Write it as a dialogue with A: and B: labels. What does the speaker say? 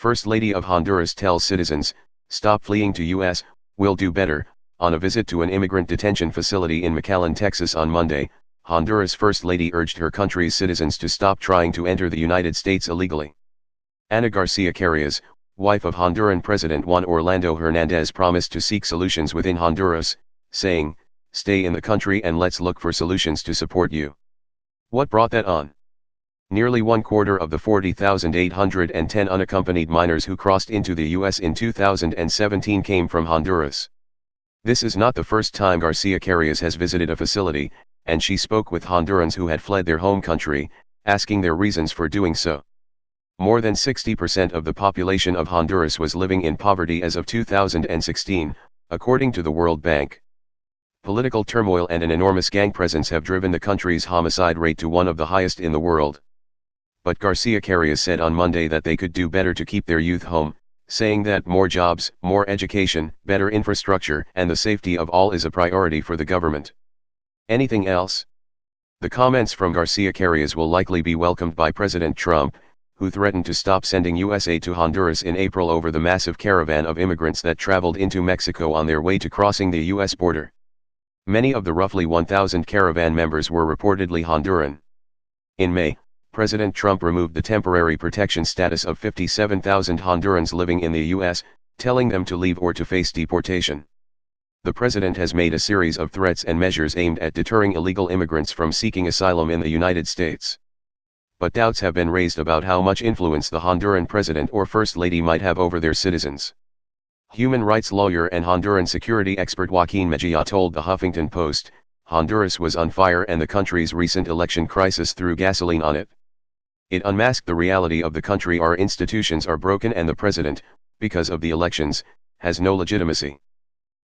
A: First Lady of Honduras tells citizens, stop fleeing to U.S., we'll do better. On a visit to an immigrant detention facility in McAllen, Texas on Monday, Honduras First Lady urged her country's citizens to stop trying to enter the United States illegally. Ana Garcia Carias, wife of Honduran President Juan Orlando Hernandez, promised to seek solutions within Honduras, saying, "Stay in the country and let's look for solutions to support you." What brought that on? Nearly 1/4 of the 40,810 unaccompanied minors who crossed into the U.S. in 2017 came from Honduras. This is not the first time Garcia Carias has visited a facility, and she spoke with Hondurans who had fled their home country, asking their reasons for doing so. More than 60% of the population of Honduras was living in poverty as of 2016, according to the World Bank. Political turmoil and an enormous gang presence have driven the country's homicide rate to one of the highest in the world. But Garcia Carias said on Monday that they could do better to keep their youth home, saying that more jobs, more education, better infrastructure, and the safety of all is a priority for the government. Anything else? The comments from Garcia Carias will likely be welcomed by President Trump, who threatened to stop sending U.S. aid to Honduras in April over the massive caravan of immigrants that traveled into Mexico on their way to crossing the U.S. border. Many of the roughly 1,000 caravan members were reportedly Honduran. In May, President Trump removed the temporary protection status of 57,000 Hondurans living in the U.S., telling them to leave or to face deportation. The president has made a series of threats and measures aimed at deterring illegal immigrants from seeking asylum in the United States. But doubts have been raised about how much influence the Honduran president or first lady might have over their citizens. Human rights lawyer and Honduran security expert Joaquin Mejia told the Huffington Post, Honduras was on fire and the country's recent election crisis threw gasoline on it. It unmasked the reality of the country. Our institutions are broken and the president, because of the elections, has no legitimacy.